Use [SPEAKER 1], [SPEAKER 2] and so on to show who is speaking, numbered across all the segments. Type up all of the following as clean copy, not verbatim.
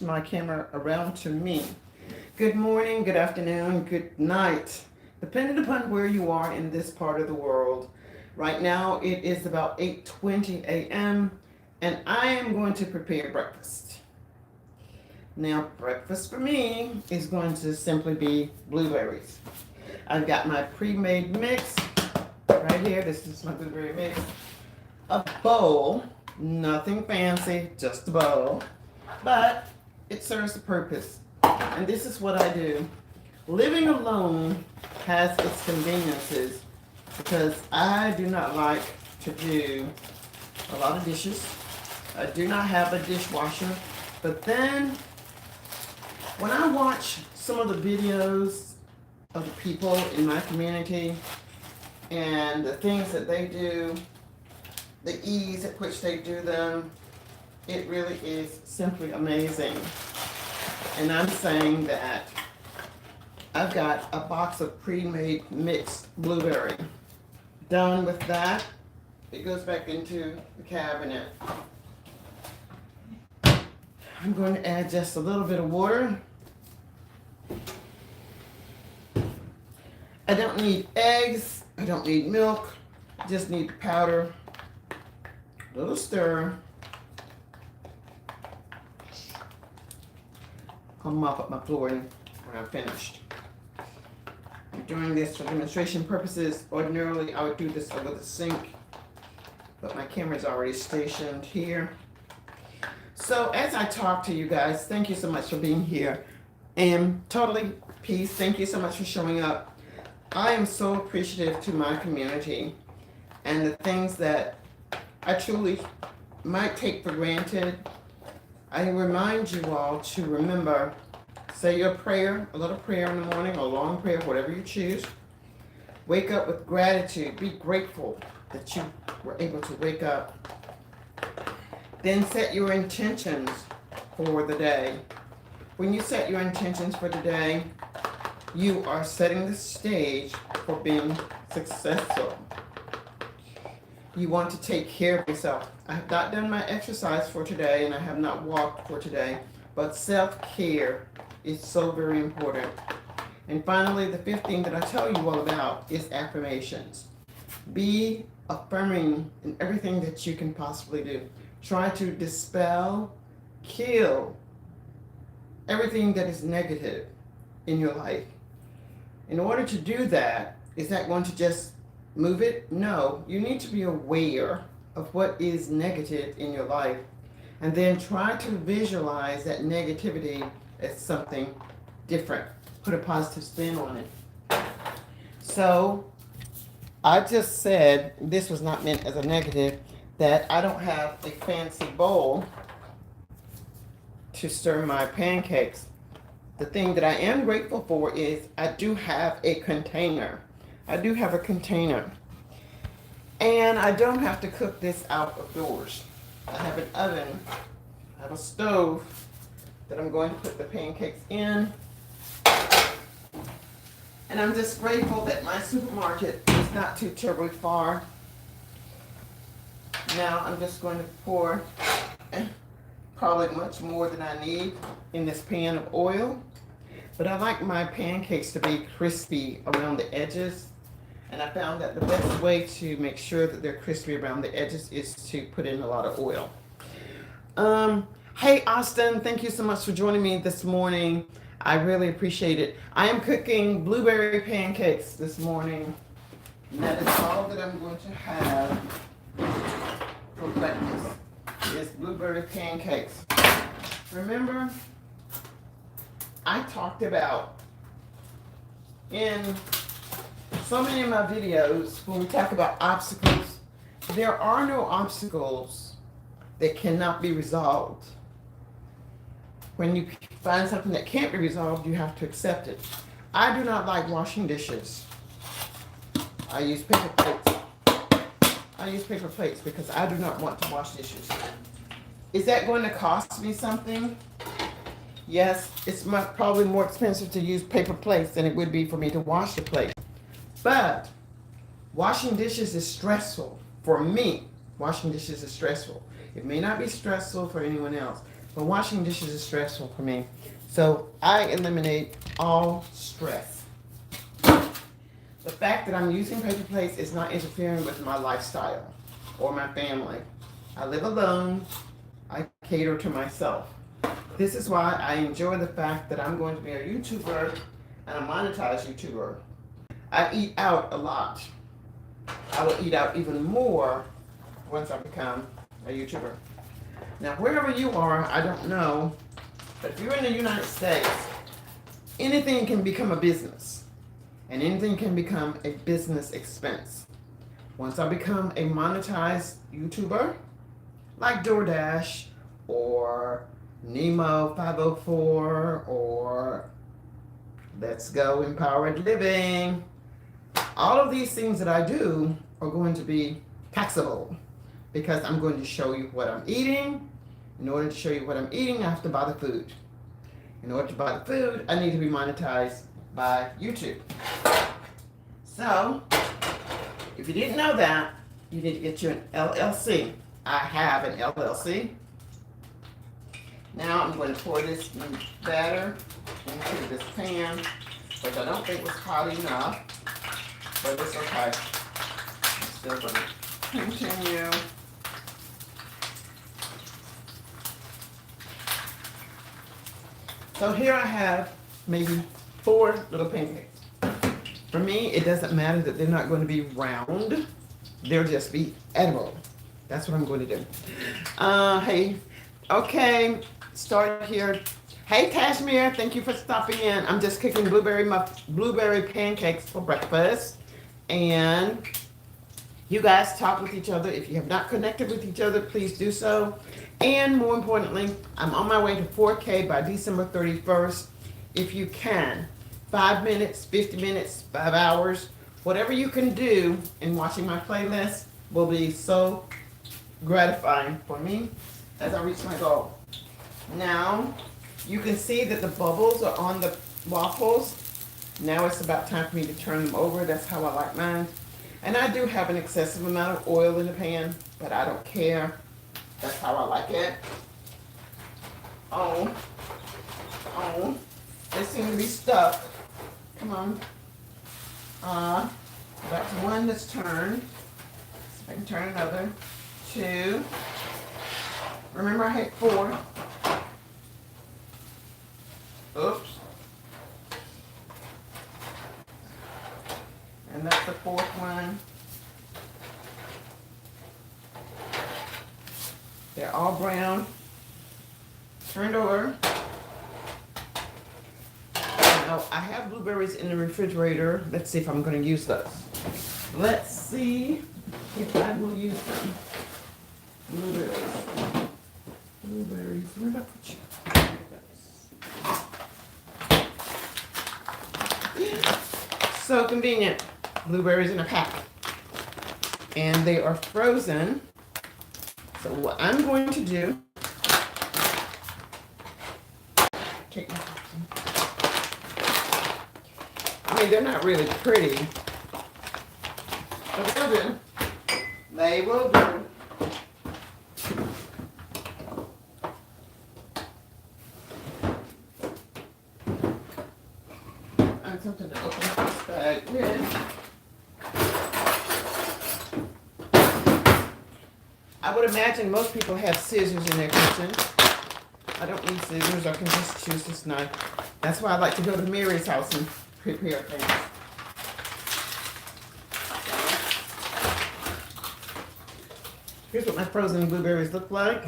[SPEAKER 1] my camera around to me. Good morning, good afternoon, good night, depending upon where you are in this part of the world. Right now it is about 8:20 a.m. and I am going to prepare breakfast. Now, breakfast for me is going to simply be blueberries. I've got my pre-made mix right here. This is my blueberry mix. A bowl, nothing fancy, just a bowl, but it serves a purpose. And this is what I do. Living alone has its conveniences because I do not like to do a lot of dishes. I do not have a dishwasher. But then when I watch some of the videos of the people in my community and the things that they do, the ease at which they do them, it really is simply amazing. And I'm saying that I've got a box of pre-made mixed blueberry. Done with that, it goes back into the cabinet. I'm going to add just a little bit of water. I don't need eggs, I don't need milk, I just need powder, a little stir. I'll mop up my floor when I'm finished. I'm doing this for demonstration purposes. Ordinarily, I would do this over the sink, but my camera is already stationed here. So as I talk to you guys, thank you so much for being here. And totally peace. Thank you so much for showing up. I am so appreciative to my community and the things that I truly might take for granted. I remind you all to remember, say your prayer, a little prayer in the morning, or a long prayer, whatever you choose. Wake up with gratitude. Be grateful that you were able to wake up. Then set your intentions for the day. When you set your intentions for the day, you are setting the stage for being successful. You want to take care of yourself. I have not done my exercise for today and I have not walked for today, but self-care is so very important. And finally, the fifth thing that I tell you all about is affirmations. Be affirming in everything that you can possibly do. Try to dispel, kill everything that is negative in your life. In order to do that, is that going to just move it? No, you need to be aware of what is negative in your life and then try to visualize that negativity as something different. Put a positive spin on it. So I just said this was not meant as a negative, that I don't have a fancy bowl to stir my pancakes. The thing that I am grateful for is I do have a container. I do have a container. And I don't have to cook this out of doors. I have an oven, I have a stove that I'm going to put the pancakes in. And I'm just grateful that my supermarket is not too terribly far. Now I'm just going to pour probably much more than I need in this pan of oil. But I like my pancakes to be crispy around the edges. And I found that the best way to make sure that they're crispy around the edges is to put in a lot of oil. Hey Austin, thank you so much for joining me this morning. I really appreciate it. I am cooking blueberry pancakes this morning. And that is all that I'm going to have for breakfast is blueberry pancakes. Remember, I talked about in so many of my videos when we talk about obstacles, there are no obstacles that cannot be resolved. When you find something that can't be resolved, you have to accept it. I do not like washing dishes. I use paper plates. I use paper plates because I do not want to wash dishes. Is that going to cost me something? Yes, it's probably more expensive to use paper plates than it would be for me to wash the plate. But washing dishes is stressful. For me, washing dishes is stressful. It may not be stressful for anyone else, But washing dishes is stressful for me. So I eliminate all stress. The fact that I'm using paper plates is not interfering with my lifestyle or my family. I live alone. I cater to myself. This is why I enjoy the fact that I'm going to be a YouTuber and a monetized YouTuber. I eat out a lot. I will eat out even more once I become a YouTuber. Now, wherever you are, I don't know, but if you're in the United States, anything can become a business, and anything can become a business expense. Once I become a monetized YouTuber, like DoorDash or Nemo 504 or Let's Go Empowered Living, all of these things that I do are going to be taxable because I'm going to show you what I'm eating. In order to show you what I'm eating, I have to buy the food. In order to buy the food, I need to be monetized by YouTube. So, if you didn't know that, you need to get you an LLC. I have an LLC. Now I'm going to pour this batter into this pan, which I don't think was hot enough, but it's okay. I'm still going to continue. So here I have maybe 4 little pancakes. For me, it doesn't matter that they're not going to be round. They'll just be edible. That's what I'm going to do. Hey, okay, start here. Hey, Cashmere, thank you for stopping in. I'm just cooking blueberry pancakes for breakfast. And you guys talk with each other. If you have not connected with each other, please do so. And more importantly, I'm on my way to 4K by December 31st. If you can, 5 minutes, 50 minutes, 5 hours, whatever you can do in watching my playlist will be so gratifying for me as I reach my goal. Now, you can see that the bubbles are on the waffles. Now it's about time for me to turn them over. That's how I like mine. And I do have an excessive amount of oil in the pan, but I don't care. That's how I like it. Oh, they seem to be stuck. Come on. That's one that's turned. I can turn another. 2. Remember I had 4. Oops. And that's the 4th one. They're all brown. Turned over. Now, I have blueberries in the refrigerator. Let's see if I'm going to use those. Let's see if I will use them. Blueberries. Blueberries. Where did I put you? So convenient. Blueberries in a pack. And they are frozen. So what I'm going to do, I mean, they're not really pretty, but they'll do. They will do. And something to open up this bag with. I would imagine most people have scissors in their kitchen. I don't need scissors. I can just choose this knife. That's why I like to go to Mary's house and prepare things. Here's what my frozen blueberries look like.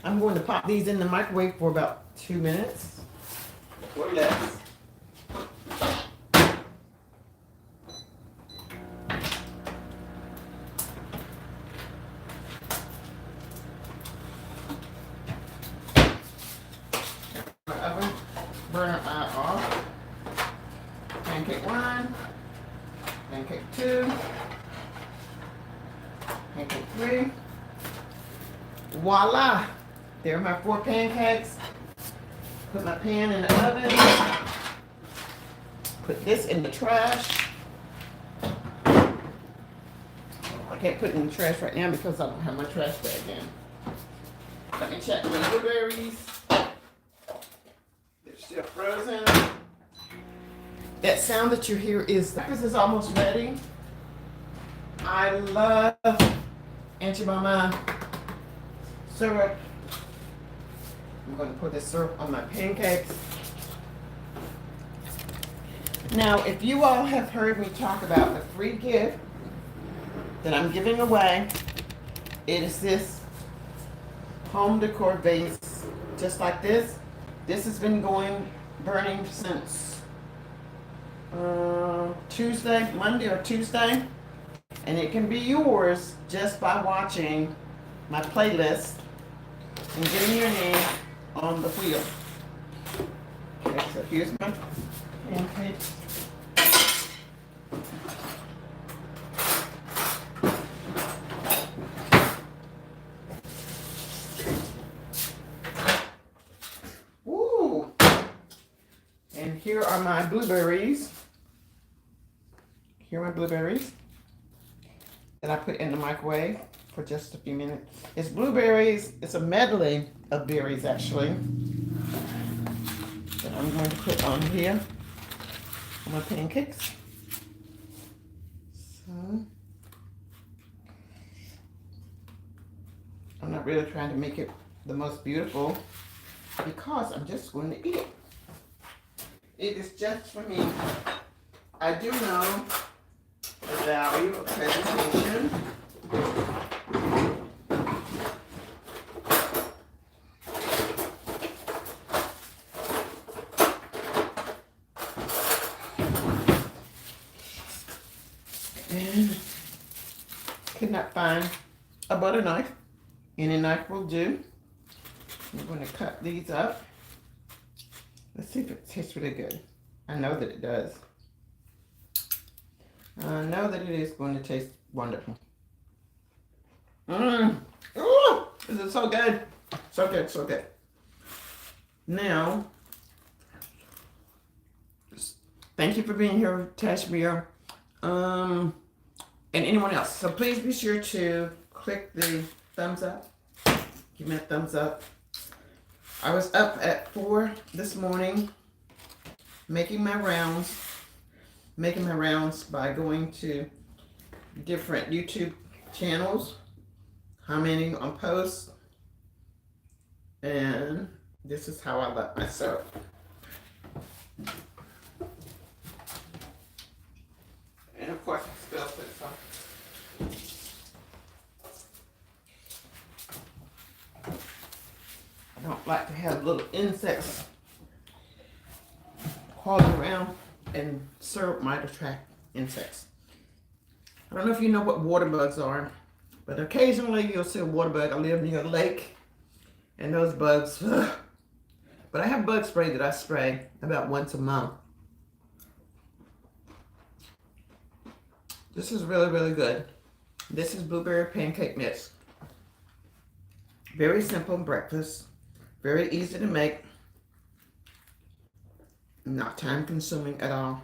[SPEAKER 1] I'm going to pop these in the microwave for about 2 minutes or less. Burn it off. Pancake 1, pancake 2, pancake 3. Voila! There are my 4 pancakes. Put my pan in the oven. Put this in the trash. I can't put it in the trash right now because I don't have my trash bag in. Let me check my blueberries. They're still frozen. That sound that you hear is, this is almost ready. I love Auntie Mama syrup. I'm going to put this syrup on my pancakes. Now, if you all have heard me talk about the free gift that I'm giving away, it is this home decor vase, just like this. This has been burning since Tuesday, Monday or Tuesday, and it can be yours just by watching my playlist and getting your name on the wheel. Okay, so here's my pancakes. Ooh! And here are my blueberries. Here are my blueberries that I put in the microwave for just a few minutes. It's blueberries. It's a medley of berries, actually, that I'm going to put on here on my pancakes. So, I'm not really trying to make it the most beautiful because I'm just going to eat it. It is just for me. I do know the value of presentation. And could not find a butter knife. Any knife will do. I'm going to cut these up. Let's see if it tastes really good. I know that it does. I know that it is going to taste wonderful. Ooh, this is so good. So good, so good. Now, thank you for being here, Tashmir, and anyone else. So please be sure to click the thumbs up. Give me a thumbs up. I was up at 4 this morning making my rounds by going to different YouTube channels, commenting on posts, and this is how I let myself. And of course, I spilled it, so. I don't like to have little insects crawling around, and syrup might attract insects. I don't know if you know what water bugs are, but occasionally you'll see a water bug. I live near a lake, and those bugs, ugh. But I have bug spray that I spray about once a month. This is really, really good. This is blueberry pancake mix. Very simple breakfast. Very easy to make. Not time consuming at all.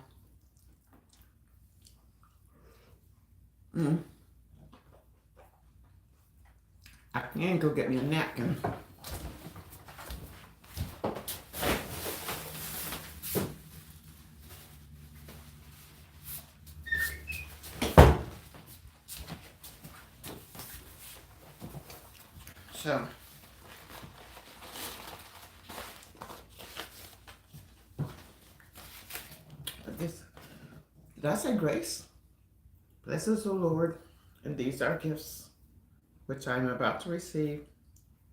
[SPEAKER 1] I can go get me a napkin. So, did I say grace? Bless us, O Lord, and these are gifts which I am about to receive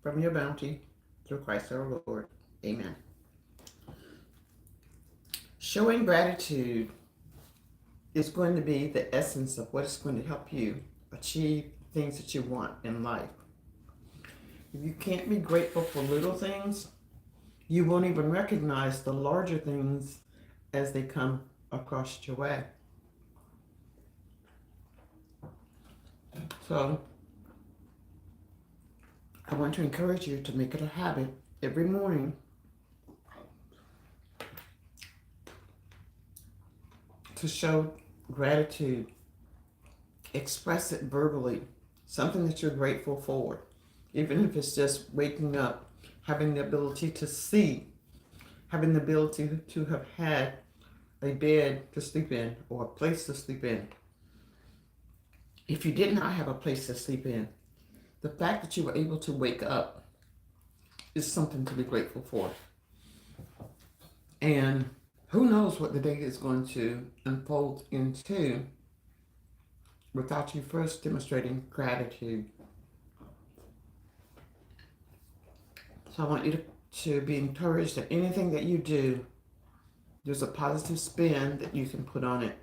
[SPEAKER 1] from your bounty through Christ our Lord. Amen. Showing gratitude is going to be the essence of what is going to help you achieve things that you want in life. If you can't be grateful for little things, you won't even recognize the larger things as they come across your way. So, I want to encourage you to make it a habit every morning to show gratitude. Express it verbally, something that you're grateful for. even if it's just waking up, having the ability to see, having the ability to have had a bed to sleep in or a place to sleep in. If you did not have a place to sleep in, the fact that you were able to wake up is something to be grateful for. And who knows what the day is going to unfold into without you first demonstrating gratitude. So I want you to be encouraged that anything that you do, there's a positive spin that you can put on it.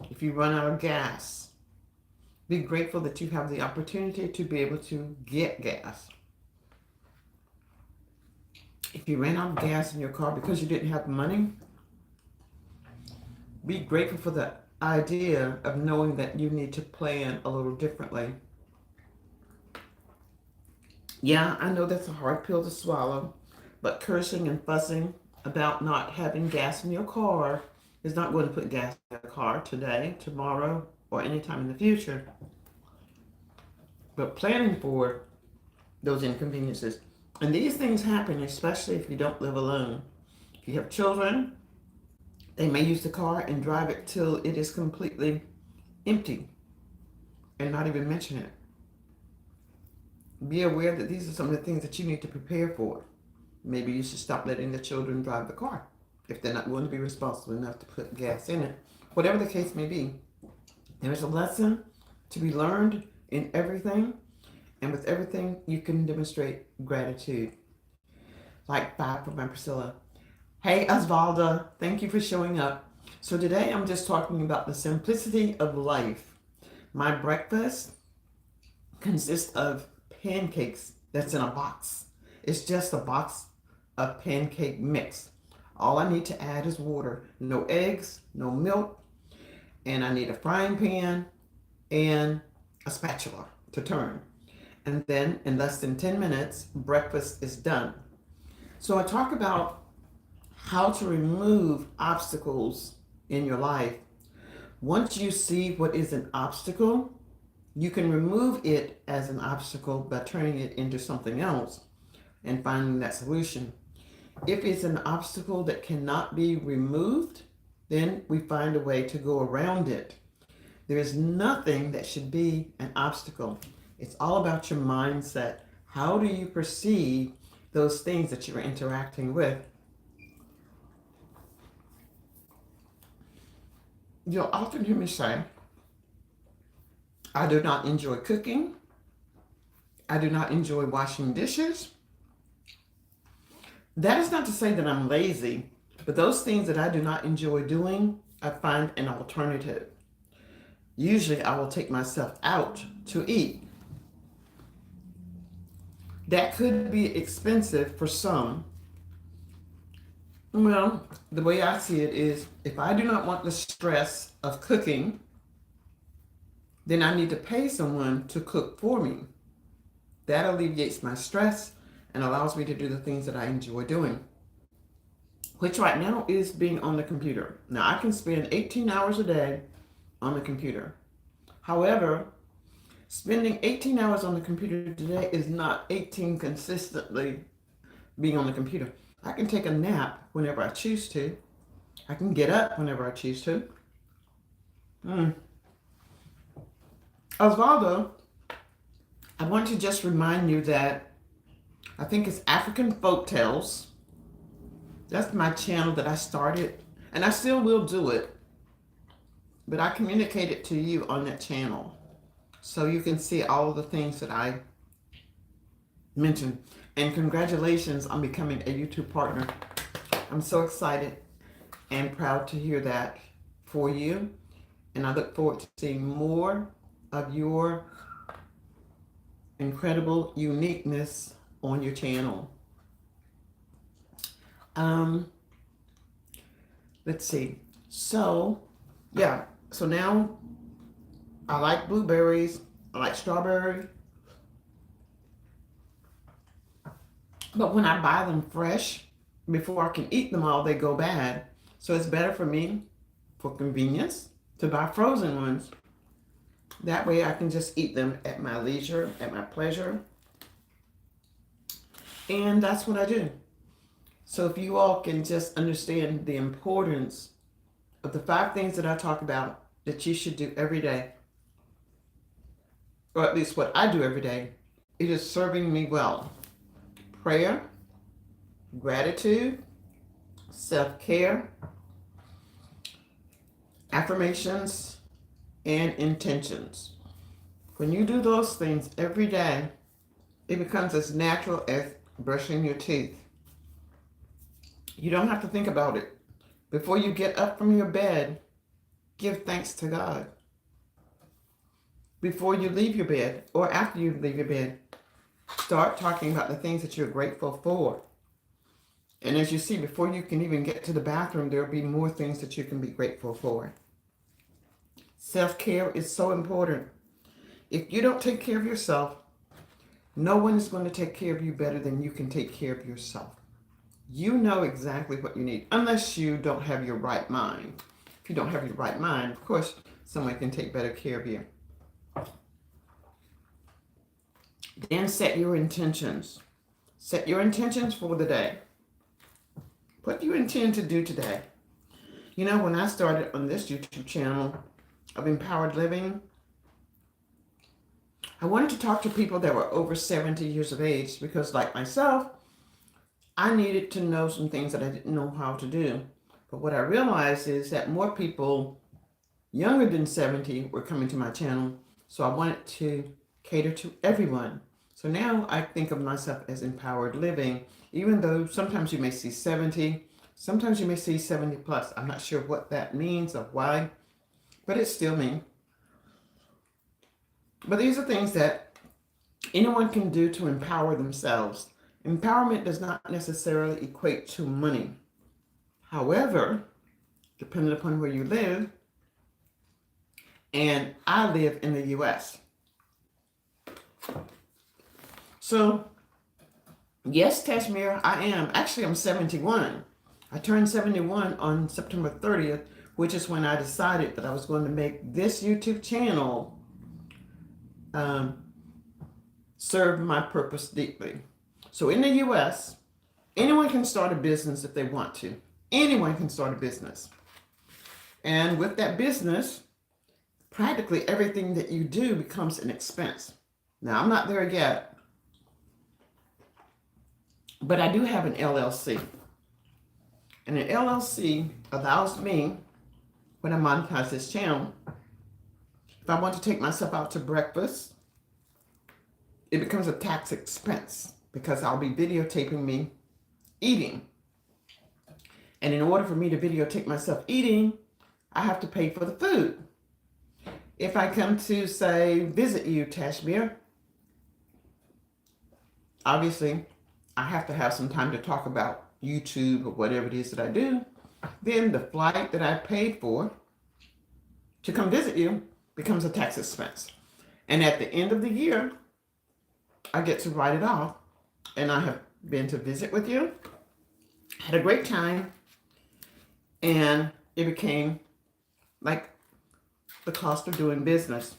[SPEAKER 1] If you run out of gas, be grateful that you have the opportunity to be able to get gas. If you ran out of gas in your car because you didn't have money, be grateful for the idea of knowing that you need to plan a little differently. Yeah, I know that's a hard pill to swallow, but cursing and fussing about not having gas in your car is not going to put gas in your car today, tomorrow, or anytime in the future. But planning for those inconveniences. And these things happen, especially if you don't live alone. If you have children, they may use the car and drive it till it is completely empty and not even mention it. Be aware that these are some of the things that you need to prepare for. Maybe you should stop letting the children drive the car if they're not going to be responsible enough to put gas in it. Whatever the case may be, there is a lesson to be learned in everything. And with everything, you can demonstrate gratitude. Like 5 from my Priscilla. Hey, Osvalda, thank you for showing up. So today I'm just talking about the simplicity of life. My breakfast consists of pancakes that's in a box. It's just a box of pancake mix. All I need to add is water. No eggs, no milk, and I need a frying pan and a spatula to turn. And then in less than 10 minutes, breakfast is done. So I talk about how to remove obstacles in your life. Once you see what is an obstacle, you can remove it as an obstacle by turning it into something else and finding that solution. If it's an obstacle that cannot be removed, then we find a way to go around it. There is nothing that should be an obstacle. It's all about your mindset. How do you perceive those things that you're interacting with? You'll often hear me say, I do not enjoy cooking. I do not enjoy washing dishes. That is not to say that I'm lazy, but those things that I do not enjoy doing, I find an alternative. Usually I will take myself out to eat. That could be expensive for some. Well, the way I see it is, if I do not want the stress of cooking, then I need to pay someone to cook for me. That alleviates my stress and allows me to do the things that I enjoy doing, which right now is being on the computer. Now, I can spend 18 hours a day on the computer. However, spending 18 hours on the computer today is not 18 consistently being on the computer. I can take a nap whenever I choose to. I can get up whenever I choose to. Osvaldo, I want to just remind you that I think it's African Folk Tales. That's my channel that I started, and I still will do it. But I communicate it to you on that channel, so you can see all of the things that I mentioned. And congratulations on becoming a YouTube partner. I'm so excited and proud to hear that for you. And I look forward to seeing more of your incredible uniqueness on your channel. Let's see. So, yeah. So now I like blueberries. I like strawberry. But when I buy them fresh, before I can eat them all, they go bad. So it's better for me, for convenience, to buy frozen ones. That way I can just eat them at my leisure, at my pleasure. And that's what I do. So if you all can just understand the importance of the 5 things that I talk about that you should do every day, or at least what I do every day, it is serving me well. Prayer, gratitude, self-care, affirmations, and intentions. When you do those things every day, it becomes as natural as brushing your teeth. You don't have to think about it. Before you get up from your bed, give thanks to God. Before you leave your bed or after you leave your bed, start talking about the things that you're grateful for. And as you see, before you can even get to the bathroom, there will be more things that you can be grateful for. Self-care is so important. If you don't take care of yourself, no one is going to take care of you better than you can take care of yourself. You know exactly what you need, unless you don't have your right mind. If you don't have your right mind, of course, someone can take better care of you. Then set your intentions. Set your intentions for the day. What do you intend to do today? You know, when I started on this YouTube channel of Empowered Living, I wanted to talk to people that were over 70 years of age because, like myself, I needed to know some things that I didn't know how to do. But what I realized is that more people younger than 70 were coming to my channel, so I wanted to cater to everyone. So now I think of myself as Empowered Living, even though sometimes you may see 70, sometimes you may see 70 plus. I'm not sure what that means or why, but it's still me. But these are things that anyone can do to empower themselves. Empowerment does not necessarily equate to money. However, depending upon where you live, and I live in the US. So, yes, Tashmir, I am. Actually, I'm 71. I turned 71 on September 30th, which is when I decided that I was going to make this YouTube channel serve my purpose deeply. So in the US, anyone can start a business if they want to. Anyone can start a business. And with that business, practically everything that you do becomes an expense. Now, I'm not there yet, but I do have an LLC. And an LLC allows me, when I monetize this channel, if I want to take myself out to breakfast, it becomes a tax expense because I'll be videotaping me eating. And in order for me to videotape myself eating, I have to pay for the food. If I come to, say, visit you, Tashmir, obviously, I have to have some time to talk about YouTube or whatever it is that I do. Then the flight that I paid for to come visit you becomes a tax expense. And at the end of the year, I get to write it off. And I have been to visit with you, had a great time, and it became like the cost of doing business.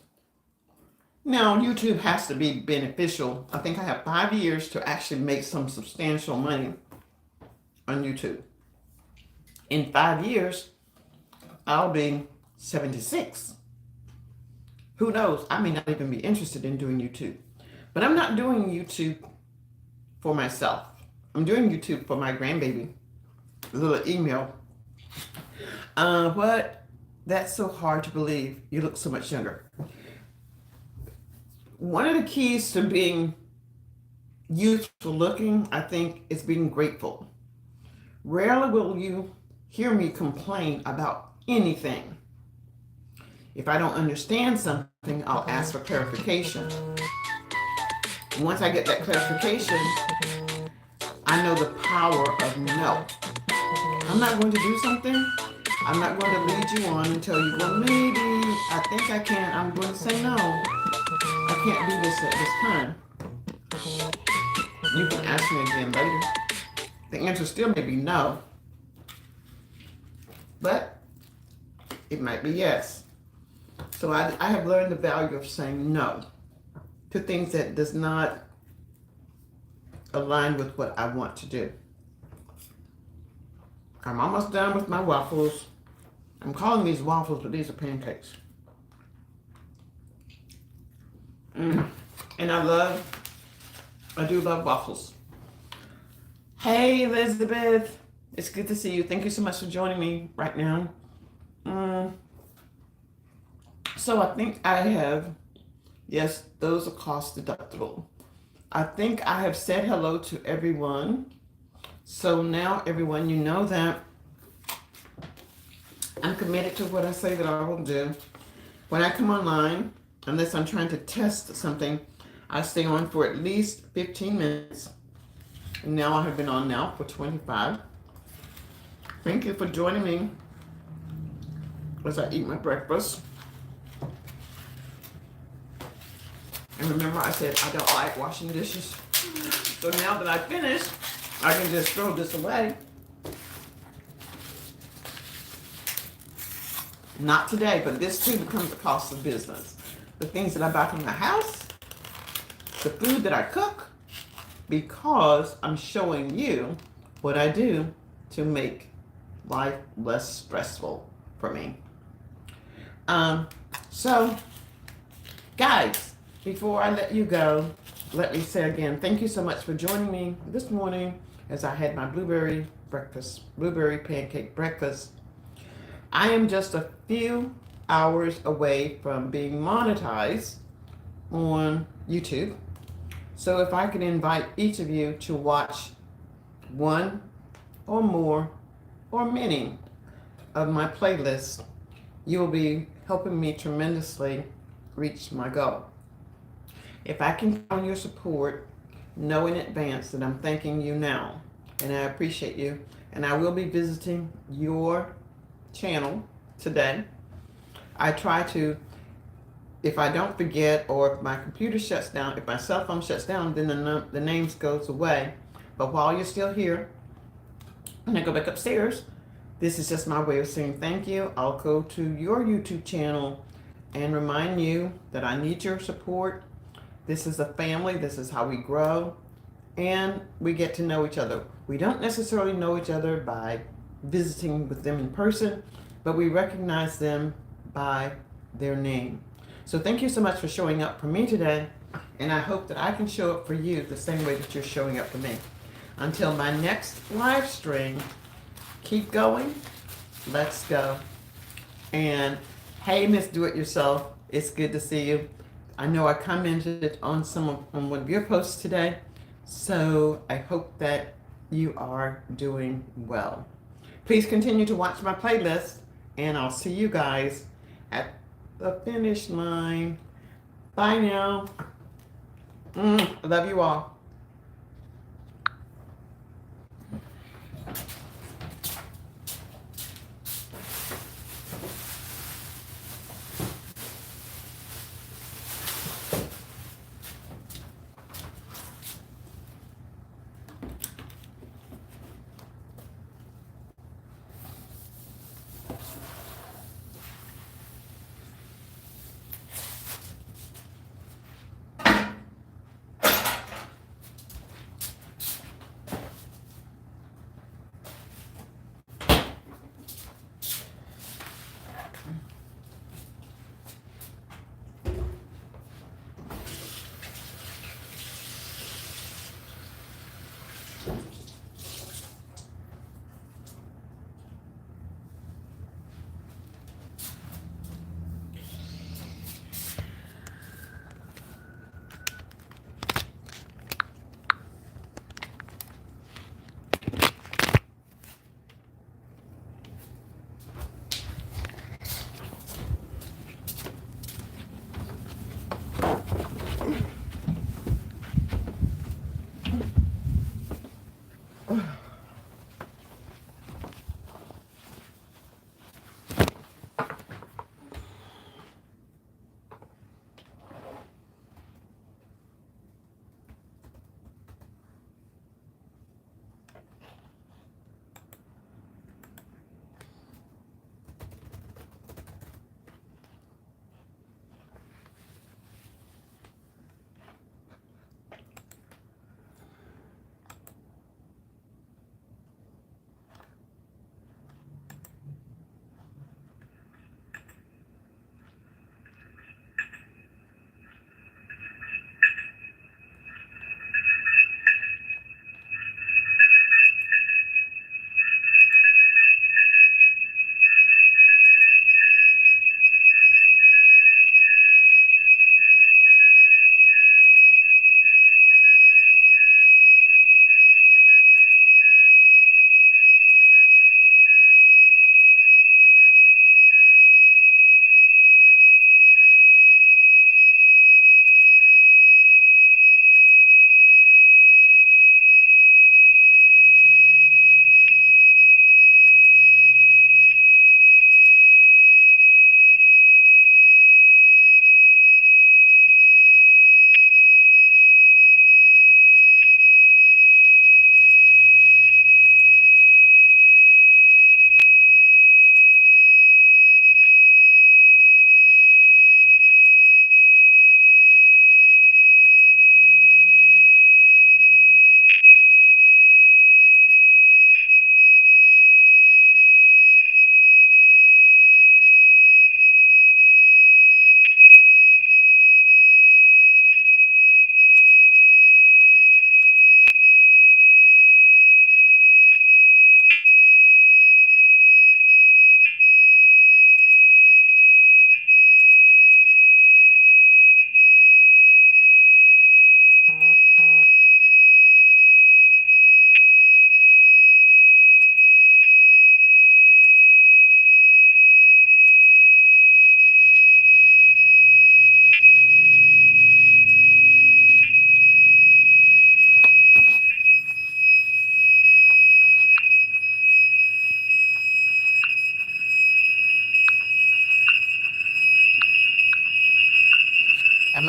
[SPEAKER 1] Now, YouTube has to be beneficial. I think I have 5 years to actually make some substantial money on YouTube. In 5 years, I'll be 76. Who knows? I may not even be interested in doing YouTube. But I'm not doing YouTube for myself. I'm doing YouTube for my grandbaby, little email. What? That's so hard to believe. You look so much younger. One of the keys to being youthful looking, I think, is being grateful. Rarely will you hear me complain about anything. If I don't understand something, I'll ask for clarification. Once I get that clarification, I know the power of no. I'm not going to do something. I'm not going to lead you on and tell you, well, maybe, I think I can. I'm going to say no. I can't do this at this time. You can ask me again later. The answer still may be no. But it might be yes. So I have learned the value of saying no to things that does not aligned with what I want to do. I'm almost done with my waffles. I'm calling these waffles, but these are pancakes. And I do love waffles. Hey, Elizabeth. It's good to see you. Thank you so much for joining me right now. So I think I have, yes, those are cost deductible. I think I have said hello to everyone. So now, everyone, you know that I'm committed to what I say that I will do. When I come online, unless I'm trying to test something, I stay on for at least 15 minutes. And now I have been on now for 25. Thank you for joining me as I eat my breakfast. And remember, I said I don't like washing dishes. So now that I finished, I can just throw this away. Not today, but this too becomes the cost of business. The things that I buy from the house, the food that I cook, because I'm showing you what I do to make life less stressful for me. So, guys, before I let you go, let me say again, thank you so much for joining me this morning as I had my blueberry pancake breakfast. I am just a few hours away from being monetized on YouTube. So if I can invite each of you to watch one or more or many of my playlists, you will be helping me tremendously reach my goal. If I can count on your support, know in advance that I'm thanking you now, and I appreciate you. And I will be visiting your channel today. I try to, if I don't forget, or if my computer shuts down, if my cell phone shuts down, then the names goes away. But while you're still here, and I go back upstairs, this is just my way of saying thank you. I'll go to your YouTube channel and remind you that I need your support. This is a family. This is how we grow. And we get to know each other. We don't necessarily know each other by visiting with them in person, but we recognize them by their name. So thank you so much for showing up for me today, and I hope that I can show up for you the same way that you're showing up for me. Until my next live stream, keep going, let's go. And hey, Miss Do-It-Yourself, it's good to see you. I know I commented on one of your posts today, so I hope that you are doing well. Please continue to watch my playlist, and I'll see you guys at the finish line. Bye now. I love you all.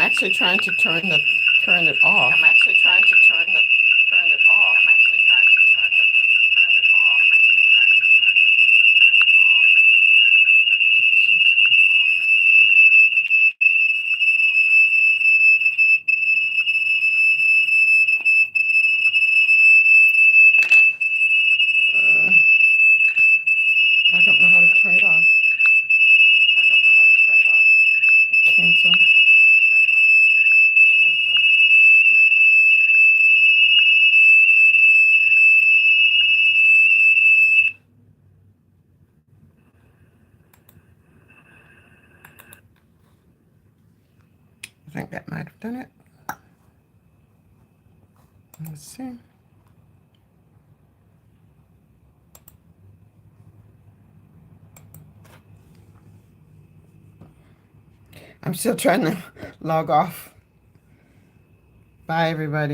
[SPEAKER 1] actually trying to turn it off. I'm actually trying to turn it off. I'm actually trying to turn it off. I don't know how to turn it off. Cancel. I think that might have done it. Let's see. I'm still trying to log off. Bye, everybody.